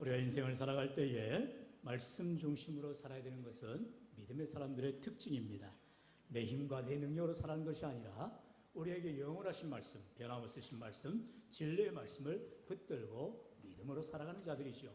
우리가 인생을 살아갈 때에 말씀 중심으로 살아야 되는 것은 믿음의 사람들의 특징입니다. 내 힘과 내 능력으로 살아가는 것이 아니라 우리에게 영원하신 말씀, 변함없으신 말씀, 진리의 말씀을 붙들고 믿음으로 살아가는 자들이죠.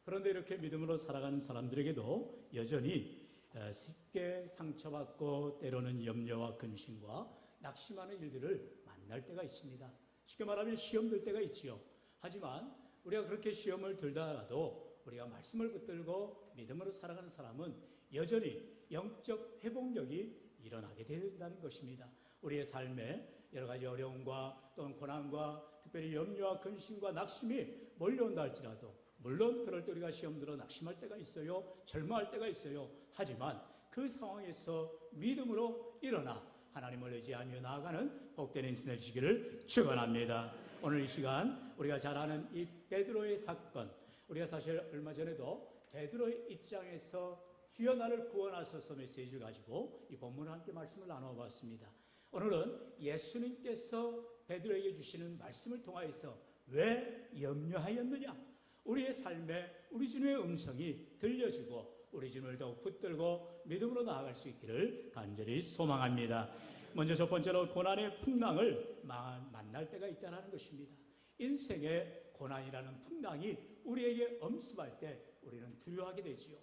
그런데 이렇게 믿음으로 살아가는 사람들에게도 여전히 쉽게 상처받고 때로는 염려와 근심과 낙심하는 일들을 만날 때가 있습니다. 쉽게 말하면 시험 들 때가 있지요. 하지만 우리가 그렇게 시험을 들다가도 우리가 말씀을 붙들고 믿음으로 살아가는 사람은 여전히 영적 회복력이 일어나게 된다는 것입니다. 우리의 삶에 여러 가지 어려움과 또는 고난과 특별히 염려와 근심과 낙심이 몰려온다 할지라도 물론 그럴 때 우리가 시험 들어 낙심할 때가 있어요. 절망할 때가 있어요. 하지만 그 상황에서 믿음으로 일어나 하나님을 의지하며 나아가는 복된 인생 되시기를 축원합니다. 오늘 이 시간 우리가 잘 아는 이 베드로의 사건, 우리가 사실 얼마 전에도 베드로의 입장에서 주여 나를 구원하소서 메시지를 가지고 이 본문을 함께 말씀을 나눠봤습니다. 오늘은 예수님께서 베드로에게 주시는 말씀을 통하여서 왜 염려하였느냐, 우리의 삶에 우리 주님의 음성이 들려지고 우리 주님을 더욱 붙들고 믿음으로 나아갈 수 있기를 간절히 소망합니다. 먼저 첫 번째로 고난의 풍랑을 만날 때가 있다는 것입니다. 인생의 고난이라는 풍랑이 우리에게 엄습할 때 우리는 두려워하게 되지요.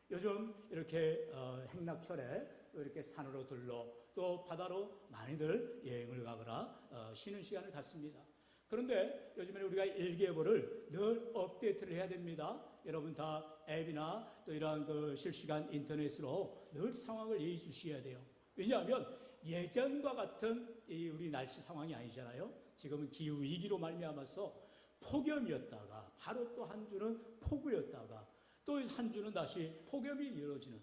요즘 이렇게 행락철에 이렇게 산으로 들러 또 바다로 많이들 여행을 가거나 쉬는 시간을 갖습니다. 그런데 요즘에는 우리가 일기예보를 늘 업데이트를 해야 됩니다. 여러분 다 앱이나 또 이러한 실시간 인터넷으로 늘 상황을 예의주시해야 돼요. 왜냐하면 예전과 같은 우리 날씨 상황이 아니잖아요. 지금은 기후위기로 말미암아서 폭염이었다가 바로 또 한 주는 폭우였다가 또 한 주는 다시 폭염이 이루어지는,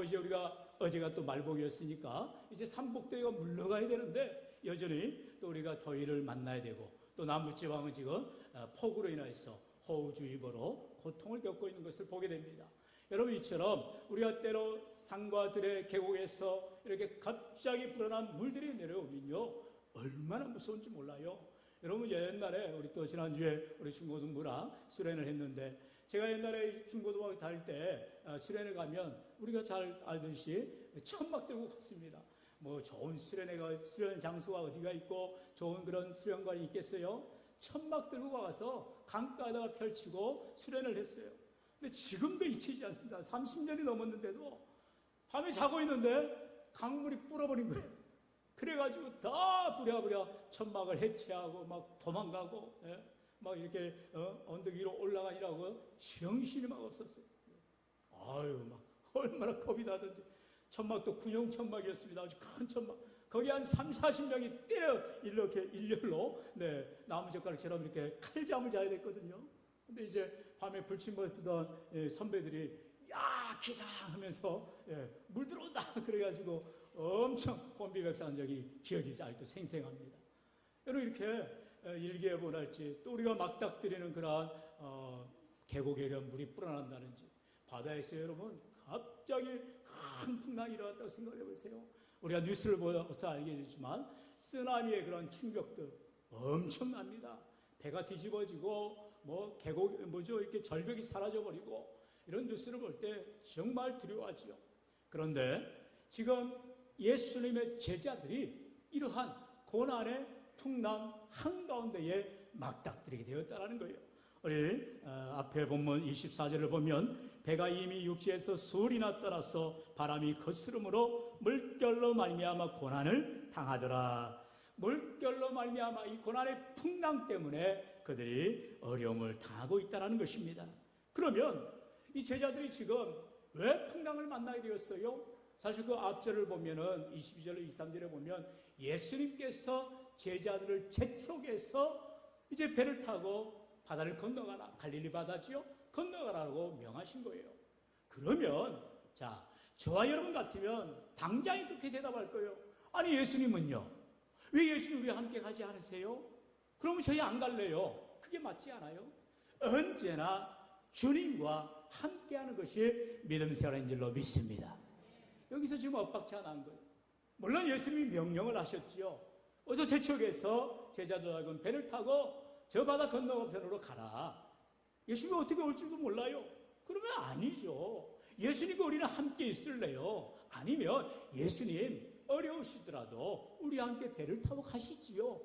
이제 우리가 어제가 또 말복이었으니까 이제 삼복더위가 물러가야 되는데 여전히 또 우리가 더위를 만나야 되고 또 남부지방은 지금 폭우로 인해서 호우주의보로 고통을 겪고 있는 것을 보게 됩니다. 여러분, 이처럼 우리가 때로 산과 들의 계곡에서 이렇게 갑자기 불어난 물들이 내려오면요 얼마나 무서운지 몰라요. 여러분, 옛날에 우리 또 지난주에 우리 중고등부랑 수련을 했는데, 제가 옛날에 중고등학교 다닐 때 수련을 가면 우리가 잘 알듯이 천막 들고 갔습니다. 좋은 수련 장소가 어디가 있고 좋은 그런 수련관이 있겠어요? 천막 들고 가서 강가에다가 펼치고 수련을 했어요. 근데 지금도 잊히지 않습니다. 30년이 넘었는데도 밤에 자고 있는데 강물이 불어버린 거예요. 그래가지고 다 부랴부랴 천막을 해체하고 막 도망가고, 막 이렇게 언덕 위로 올라가니라고 정신이 막 없었어요. 아유, 막 얼마나 겁이 나던지. 천막도 군용 천막이었습니다. 아주 큰 천막. 거기 한 30-40명이 때려 이렇게 일렬로 나무젓가락처럼 이렇게 칼잠을 자야 됐거든요. 근데 이제 밤에 불침번 쓰던 선배들이 야 기상 하면서 물 들어온다 그래가지고 엄청 혼비백산한 적이 기억이 아직도 생생합니다. 여러분, 이렇게 일기예보랄지 또 우리가 막닥뜨리는 그러한 계곡에 이런 물이 불어난다든지 바다에서 여러분 갑자기 큰 풍랑이 일어났다고 생각해 보세요. 우리가 뉴스를 보서 알게 되지만 쓰나미의 그런 충격들 엄청납니다. 배가 뒤집어지고 계곡 이렇게 절벽이 사라져버리고 이런 뉴스를 볼 때 정말 두려워하지요. 그런데 지금 예수님의 제자들이 이러한 고난의 풍랑 한가운데에 막닥뜨리게 되었다는 거예요. 우리 앞에 본문 24절을 보면 배가 이미 육지에서 수리나 떠나서 바람이 거스름으로 물결로 말미암아 고난을 당하더라. 물결로 말미암아 이 고난의 풍랑 때문에 그들이 어려움을 당하고 있다는 것입니다. 그러면 이 제자들이 지금 왜 풍랑을 만나게 되었어요? 사실 그 앞절을 보면은 22절로 23절에 보면 예수님께서 제자들을 재촉해서 이제 배를 타고 바다를 건너가라, 갈릴리 바다지요? 건너가라고 명하신 거예요. 그러면 저와 여러분 같으면 당장에 그렇게 대답할 거예요. 아니, 예수님은요? 왜 예수님 우리와 함께 가지 않으세요? 그러면 저희 안 갈래요. 그게 맞지 않아요? 언제나 주님과 함께하는 것이 믿음 생활인 줄로 믿습니다. 여기서 지금 엇박자 난 거예요. 물론 예수님이 명령을 하셨지요. 어서 재촉해서 제자들하고는 배를 타고 저 바다 건너편으로 가라. 예수님이 어떻게 올지도 몰라요. 그러면 아니죠. 예수님과 우리는 함께 있을래요? 아니면 예수님 어려우시더라도 우리와 함께 배를 타고 가시지요.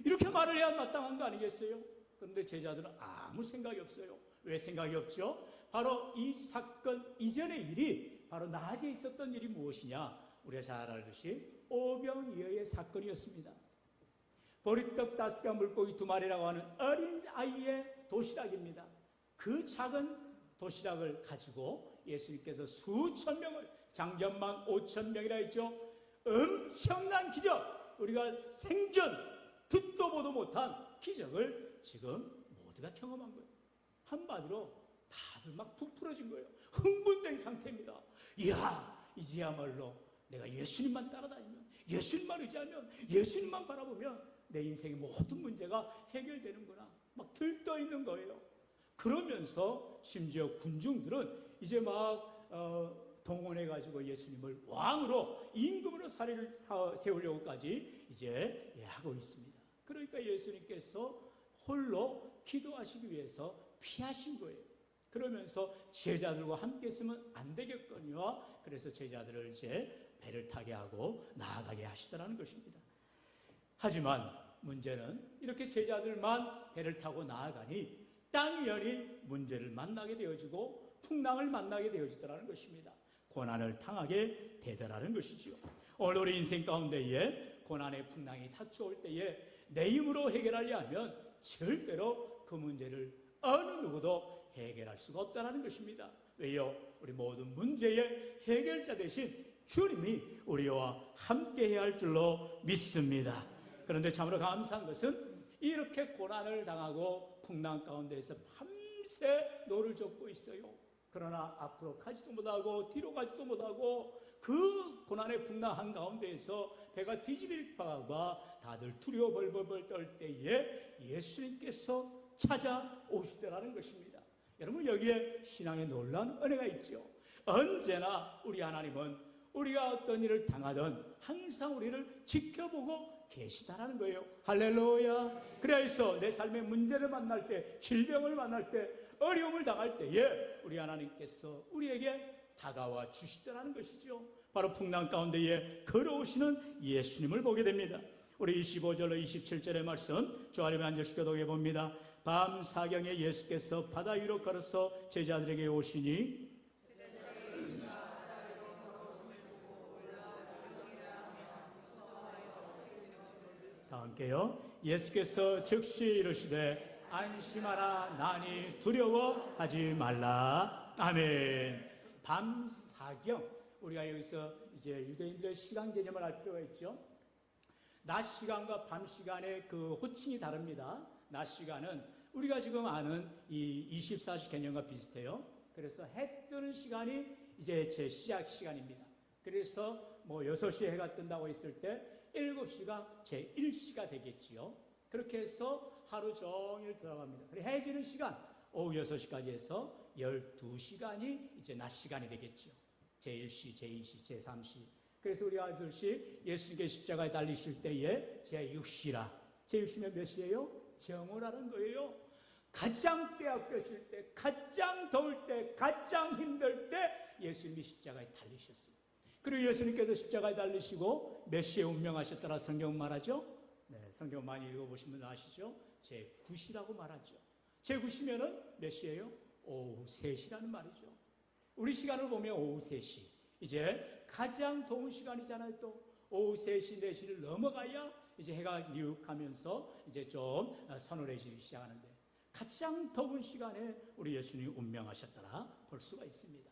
이렇게 말을 해야 마땅한 거 아니겠어요? 그런데 제자들은 아무 생각이 없어요. 왜 생각이 없죠? 바로 이 사건 이전의 일이 바로 낮에 있었던 일이 무엇이냐? 우리가 잘 알듯이 오병이어의 사건이었습니다. 보리떡 5개 물고기 2마리라고 하는 어린 아이의 도시락입니다. 그 작은 도시락을 가지고 예수님께서 수천 명을, 장전만 5천 명이라 했죠. 엄청난 기적, 우리가 생전 듣도 보도 못한 기적을 지금 모두가 경험한 거예요. 한마디로 다들 막 부풀어진 거예요. 흥분된 상태입니다. 이야, 이제야말로 내가 예수님만 따라다니면, 예수님만 의지하면, 예수님만 바라보면 내 인생의 모든 문제가 해결되는구나. 막 들떠 있는 거예요. 그러면서 심지어 군중들은 이제 막 동원해가지고 예수님을 왕으로, 임금으로 사례를 세우려고까지 이제 하고 있습니다. 그러니까 예수님께서 홀로 기도하시기 위해서 피하신 거예요. 그러면서 제자들과 함께 있으면 안 되겠거니와 그래서 제자들을 이제 배를 타게 하고 나아가게 하시더라는 것입니다. 하지만 문제는 이렇게 제자들만 배를 타고 나아가니 당연히 문제를 만나게 되어지고 풍랑을 만나게 되어지더라는 것입니다. 고난을 당하게 되더라는 것이지요. 오늘 우리 인생 가운데에 고난의 풍랑이 닥쳐올 때에 내 힘으로 해결하려 하면 절대로 그 문제를 어느 누구도 해결할 수가 없다는 것입니다. 왜요? 우리 모든 문제의 해결자 대신 주님이 우리와 함께해야 할 줄로 믿습니다. 그런데 참으로 감사한 것은 이렇게 고난을 당하고 풍랑 가운데에서 밤새 노를 젓고 있어요. 그러나 앞으로 가지도 못하고 뒤로 가지도 못하고 그 고난의 풍랑 한가운데에서 배가 뒤집힐 바가 다들 두려워 벌벌벌 떨 때에 예수님께서 찾아오시더라는 것입니다. 여러분, 여기에 신앙의 놀라운 은혜가 있죠. 언제나 우리 하나님은 우리가 어떤 일을 당하든 항상 우리를 지켜보고 계시다라는 거예요. 할렐루야. 그래서 내 삶의 문제를 만날 때, 질병을 만날 때, 어려움을 당할 때에 우리 하나님께서 우리에게 다가와 주시더라는 것이죠. 바로 풍랑 가운데에 걸어오시는 예수님을 보게 됩니다. 우리 25절로 27절의 말씀 조아림에 앉으시고 기도해 봅니다. 밤 사경에 예수께서 바다 위로 걸어서 제자들에게 오시니 다 함께요. 예수께서 즉시 이르시되 안심하라, 나니 두려워하지 말라. 아멘. 밤 사경, 우리가 여기서 이제 유대인들의 시간 개념을 알 필요가 있죠. 낮 시간과 밤 시간의 그 호칭이 다릅니다. 낮 시간은 우리가 지금 아는 이 24시 개념과 비슷해요. 그래서 해 뜨는 시간이 이제 제 시작 시간입니다. 그래서 뭐 6시에 해가 뜬다고 했을 때 7시가 제 1시가 되겠지요. 그렇게 해서 하루 종일 들어갑니다. 그리고 해지는 시간 오후 6시까지 해서 12시간이 이제 낮 시간이 되겠지요. 제1시, 제2시, 제3시. 그래서 우리 아들씨 예수님께 십자가에 달리실 때에 제6시라. 제6시면 몇 시예요? 정오라는 거예요. 가장 빼앗겼을 때, 가장 더울 때, 가장 힘들 때 예수님이 십자가에 달리셨어요. 그리고 예수님께서 십자가에 달리시고 몇 시에 운명하셨더라 성경 말하죠? 네, 성경 많이 읽어보시면 아시죠? 제9시라고 말하죠. 제9시면은 몇 시예요? 오후 3시라는 말이죠. 우리 시간을 보면 오후 3시. 이제 가장 더운 시간이잖아요. 또 오후 3시, 4시를 넘어가야 이제 해가 뉴욕하면서 이제 좀 서늘해지기 시작하는데 가장 더운 시간에 우리 예수님이 운명하셨더라 볼 수가 있습니다.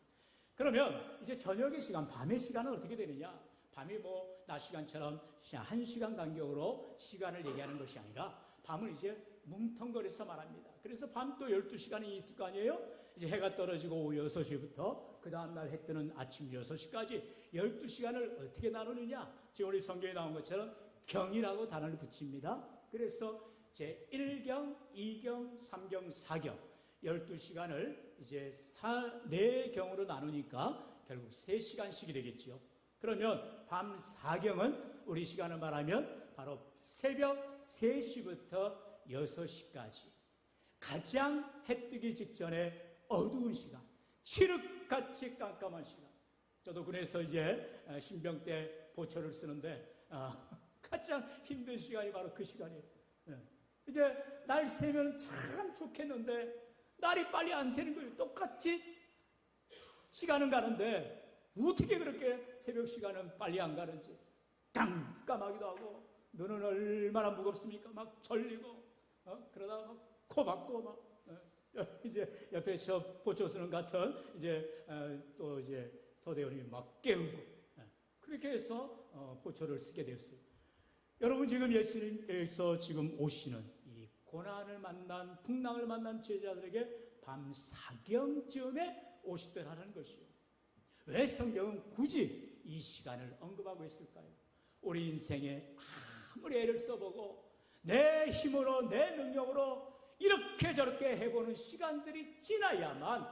그러면 이제 저녁의 시간, 밤의 시간은 어떻게 되느냐? 밤이 뭐 낮 시간처럼 1시간 간격으로 시간을 얘기하는 것이 아니라 밤은 이제 뭉텅거려서 말합니다. 그래서 밤 또 12시간이 있을 거 아니에요? 이제 해가 떨어지고 오후 6시부터 그 다음날 해 뜨는 아침 6시까지 12시간을 어떻게 나누느냐? 지금 우리 성경에 나온 것처럼 경이라고 단어를 붙입니다. 그래서 제1경, 2경, 3경, 4경 12시간을 이제 4경으로 나누니까 결국 3시간씩이 되겠죠. 그러면 밤 4경은 우리 시간을 말하면 바로 새벽 3시부터 6시까지. 가장 해 뜨기 직전에 어두운 시간, 칠흑같이 깜깜한 시간. 저도 그래서 이제 신병 때 보초를 쓰는데 가장 힘든 시간이 바로 그 시간이에요. 이제 날 새면 참 좋겠는데 날이 빨리 안 새는 거예요. 똑같이 시간은 가는데 어떻게 그렇게 새벽 시간은 빨리 안 가는지. 깜깜하기도 하고 눈은 얼마나 무겁습니까? 막 졸리고 그러다가 막 코 막고 막 이제 옆에 저 보초 쓰는 같은 이제 또 이제 소대원이 막 깨우고 그렇게 해서 보초를 쓰게 되었어요. 여러분 지금 예수님께서 지금 오시는 이 고난을 만난 풍랑을 만난 제자들에게 밤 사경쯤에 오시더라는 것이요. 왜 성경은 굳이 이 시간을 언급하고 있을까요? 우리 인생에 아무리 애를 써보고 내 힘으로 내 능력으로 이렇게 저렇게 해보는 시간들이 지나야만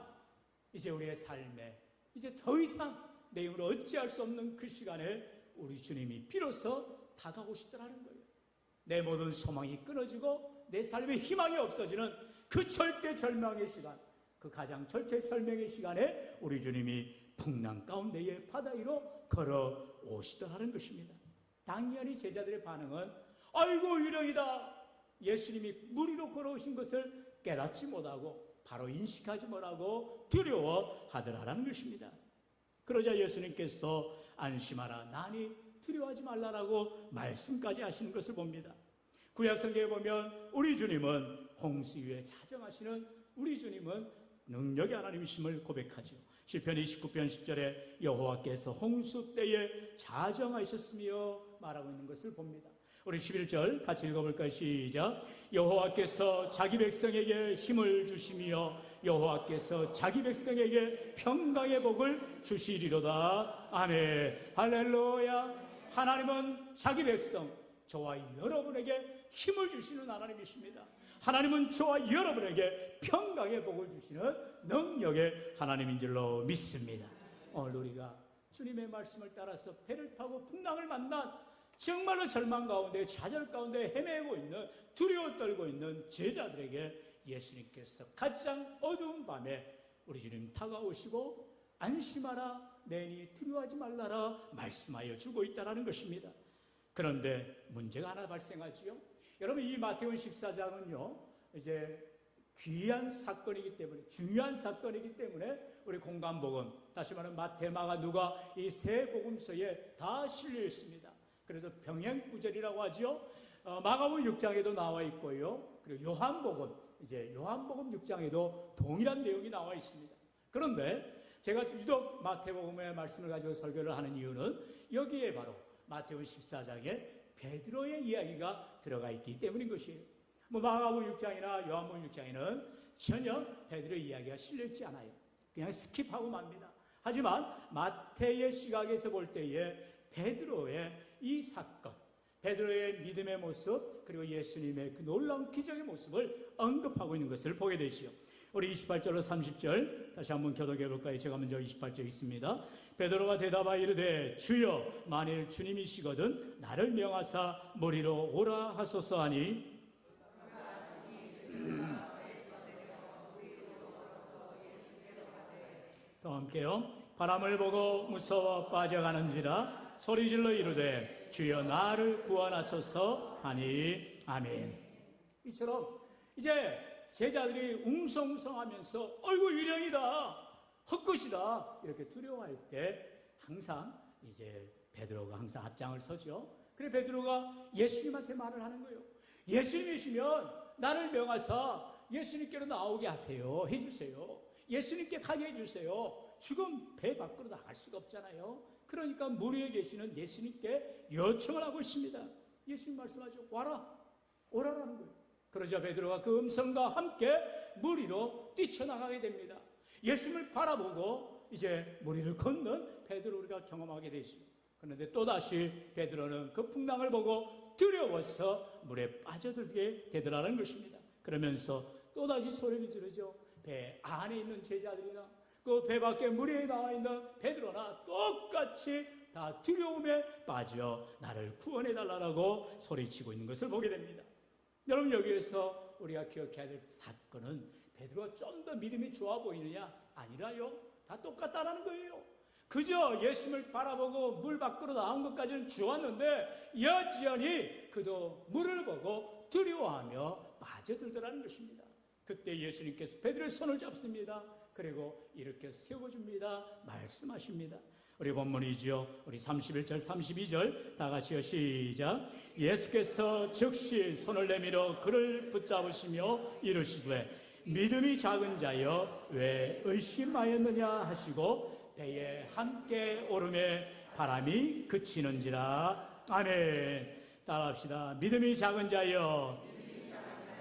이제 우리의 삶에 이제 더 이상 내 힘으로 어찌할 수 없는 그 시간에 우리 주님이 비로소 다가오시더라는 거예요. 내 모든 소망이 끊어지고 내 삶에 희망이 없어지는 그 절대절명의 시간, 그 가장 절대절명의 시간에 우리 주님이 풍랑 가운데에 바다 위로 걸어오시더라는 것입니다. 당연히 제자들의 반응은 아이고 유령이다. 예수님이 물 위로 걸어오신 것을 깨닫지 못하고 바로 인식하지 못하고 두려워하더라는 것입니다. 그러자 예수님께서 안심하라 나니 두려워하지 말라라고 말씀까지 하시는 것을 봅니다. 구약성경에 보면 우리 주님은 홍수 위에 자정하시는 우리 주님은 능력의 하나님이심을 고백하죠. 시편 29편 10절에 여호와께서 홍수 때에 자정하셨으며 말하고 있는 것을 봅니다. 우리 11절 같이 읽어볼까요? 시작. 여호와께서 자기 백성에게 힘을 주시며 여호와께서 자기 백성에게 평강의 복을 주시리로다. 아멘. 할렐루야. 하나님은 자기 백성 저와 여러분에게 힘을 주시는 하나님이십니다. 하나님은 저와 여러분에게 평강의 복을 주시는 능력의 하나님인 줄로 믿습니다. 오늘 우리가 주님의 말씀을 따라서 배를 타고 풍랑을 만난 정말로 절망 가운데 좌절 가운데 헤매고 있는 두려워 떨고 있는 제자들에게 예수님께서 가장 어두운 밤에 우리 주님 다가오시고 안심하라 내니 두려워하지 말라라 말씀하여 주고 있다는 것입니다. 그런데 문제가 하나 발생하지요. 여러분 이 마태복음 14장은요 이제 귀한 사건이기 때문에 중요한 사건이기 때문에 우리 공관복음 다시 말하면 마태, 마가, 누가 이 세 복음서에 다 실려 있습니다. 그래서 병행구절이라고 하죠. 마가복음 6장에도 나와 있고요. 그리고 요한복음 이제 요한복음 6장에도 동일한 내용이 나와 있습니다. 그런데 제가 유독 마태복음의 말씀을 가지고 설교를 하는 이유는 여기에 바로 마태복음 14장에 베드로의 이야기가 들어가 있기 때문인 것이에요. 마가복음 6장이나 요한복음 6장에는 전혀 베드로의 이야기가 실려있지 않아요. 그냥 스킵하고 맙니다. 하지만 마태의 시각에서 볼 때에 베드로의 이 사건, 베드로의 믿음의 모습 그리고 예수님의 그 놀라운 기적의 모습을 언급하고 있는 것을 보게 되지요. 우리 28절로 30절 다시 한번 교독해 볼까요? 제가 먼저 28절 있습니다. 베드로가 대답하여 이르되 주여 만일 주님이시거든 나를 명하사 머리로 오라 하소서 하니 또 함께요. 바람을 보고 무서워 빠져가는지라 소리질러 이르되 주여 나를 구원하소서 하니 아멘. 이처럼 이제 제자들이 웅성웅성하면서 어이구 유령이다 헛것이다 이렇게 두려워할 때 항상 이제 베드로가 항상 앞장을 서죠. 그래 베드로가 예수님한테 말을 하는 거예요. 예수님이시면 나를 명하사 예수님께로 나오게 하세요. 해주세요. 예수님께 가게 해주세요. 지금 배 밖으로 나갈 수가 없잖아요. 그러니까 물 위에 계시는 예수님께 요청을 하고 있습니다. 예수님 말씀하죠. 와라. 오라라는 거예요. 그러자 베드로가 그 음성과 함께 물 위로 뛰쳐나가게 됩니다. 예수님을 바라보고 이제 물 위를 걷는 베드로 우리가 경험하게 되죠. 그런데 또다시 베드로는 그 풍랑을 보고 두려워서 물에 빠져들게 되더라는 것입니다. 그러면서 또다시 소리를 지르죠. 배 안에 있는 제자들이나 그 배 밖에 물에 나와 있는 베드로나 똑같이 다 두려움에 빠져 나를 구원해달라고 소리치고 있는 것을 보게 됩니다. 여러분 여기에서 우리가 기억해야 될 사건은 베드로가 좀 더 믿음이 좋아 보이느냐? 아니라요. 다 똑같다라는 거예요. 그저 예수님을 바라보고 물 밖으로 나온 것까지는 좋았는데 여전히 그도 물을 보고 두려워하며 빠져들더라는 것입니다. 그때 예수님께서 베드로의 손을 잡습니다. 그리고 이렇게 세워줍니다. 말씀하십니다. 우리 본문이지요. 우리 31절 32절 다 같이요. 시작. 예수께서 즉시 손을 내밀어 그를 붙잡으시며 이르시되 믿음이 작은 자여 왜 의심하였느냐 하시고 배에 함께 오름에 바람이 그치는지라. 아멘. 따라합시다. 믿음이 작은 자여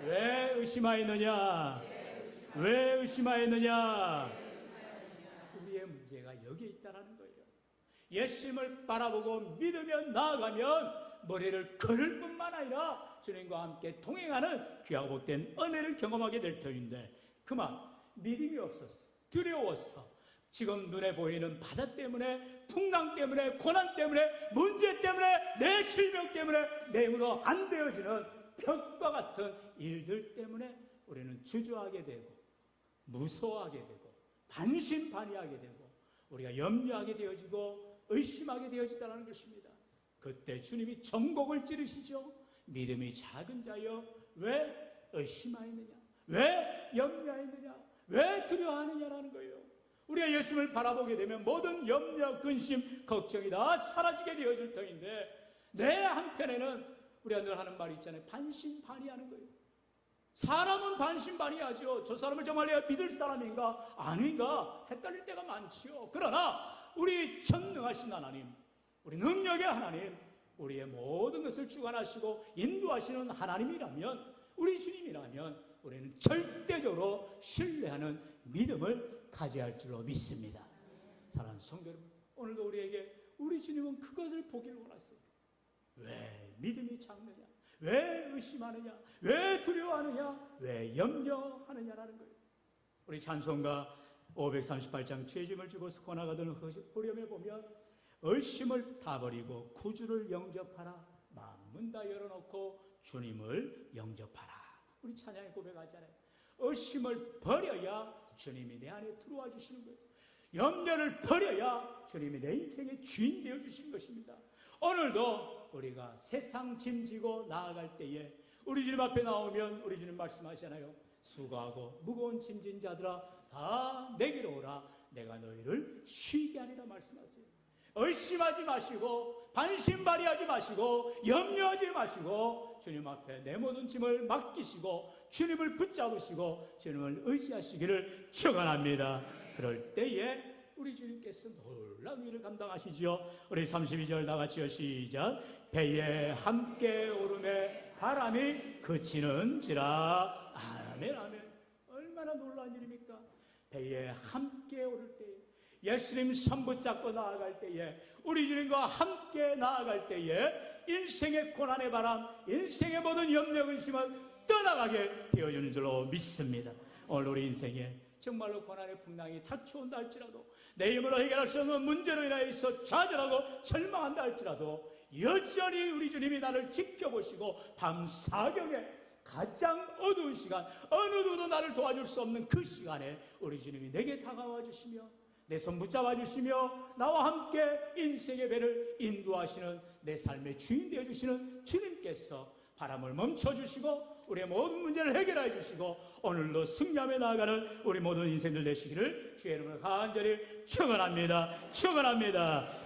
왜 의심하였느냐? 왜 의심하였느냐? 우리의 문제가 여기에 있다는 거예요. 예수님을 바라보고 믿으며 나아가면 머리를 걸을 뿐만 아니라 주님과 함께 동행하는 귀하고 복된 은혜를 경험하게 될 터인데 그만 믿음이 없었어. 두려웠어. 지금 눈에 보이는 바다 때문에, 풍랑 때문에, 고난 때문에, 문제 때문에, 내 질병 때문에, 내 힘으로 안 되어지는 벽과 같은 일들 때문에 우리는 주저하게 되고 무서워하게 되고 반신반의하게 되고 우리가 염려하게 되어지고 의심하게 되어지다는 것입니다. 그때 주님이 전곡을 찌르시죠. 믿음이 작은 자여 왜 의심하였느냐? 왜 염려하였느냐? 왜 두려워하느냐라는 거예요. 우리가 예수님을 바라보게 되면 모든 염려, 근심, 걱정이 다 사라지게 되어질 터인데 내 한편에는 우리가 늘 하는 말이 있잖아요. 반신반의하는 거예요. 사람은 반신반의하죠. 저 사람을 정말 내가 믿을 사람인가 아닌가 헷갈릴 때가 많지요. 그러나 우리 전능하신 하나님, 우리 능력의 하나님, 우리의 모든 것을 주관하시고 인도하시는 하나님이라면, 우리 주님이라면 우리는 절대적으로 신뢰하는 믿음을 가져야 할 줄로 믿습니다. 사랑하는 성도 여러분, 오늘도 우리에게 우리 주님은 그것을 보기를 원하세요. 왜 믿음이 작느냐? 왜 의심하느냐? 왜 두려워하느냐? 왜 염려하느냐라는 거예요. 우리 찬송가 538장 죄짐을 지고 고나가던 후렴에 보면 의심을 다 버리고 구주를 영접하라. 마음문 다 열어놓고 주님을 영접하라. 우리 찬양에 고백하잖아요. 의심을 버려야 주님이 내 안에 들어와 주시는 거예요. 염려를 버려야 주님이 내 인생의 주인 되어 주시는 것입니다. 오늘도 우리가 세상 짐지고 나아갈 때에 우리 주님 앞에 나오면 우리 주님 말씀하시잖아요. 수고하고 무거운 짐진 자들아 다 내게로 오라. 내가 너희를 쉬게 하리라 말씀하세요. 의심하지 마시고 반신반의하지 마시고 염려하지 마시고 주님 앞에 내 모든 짐을 맡기시고 주님을 붙잡으시고 주님을 의지하시기를 축원합니다. 그럴 때에 우리 주님께서 놀라운 일을 감당하시지요. 우리 32절 다 같이요. 시작. 배에 함께 오름에 바람이 그치는지라. 아멘 아멘. 얼마나 놀라운 일입니까? 배에 함께 오를 때에, 예수님 손 붙잡고 나아갈 때에, 우리 주님과 함께 나아갈 때에 인생의 고난의 바람, 인생의 모든 염려 근심은 떠나가게 되어주는 줄로 믿습니다. 오늘 우리 인생에 정말로 고난의 풍랑이 닥쳐온다 할지라도, 내 힘으로 해결할 수 없는 문제로 인하여서 좌절하고 절망한다 할지라도 여전히 우리 주님이 나를 지켜보시고 밤 사경에 가장 어두운 시간, 어느 누구도 나를 도와줄 수 없는 그 시간에 우리 주님이 내게 다가와 주시며 내 손 붙잡아 주시며 나와 함께 인생의 배를 인도하시는 내 삶의 주인 되어 주시는 주님께서 바람을 멈춰 주시고 우리의 모든 문제를 해결해 주시고 오늘도 승리하며 나아가는 우리 모든 인생들 되시기를 주의 이름으로 간절히 축원합니다. 축원합니다.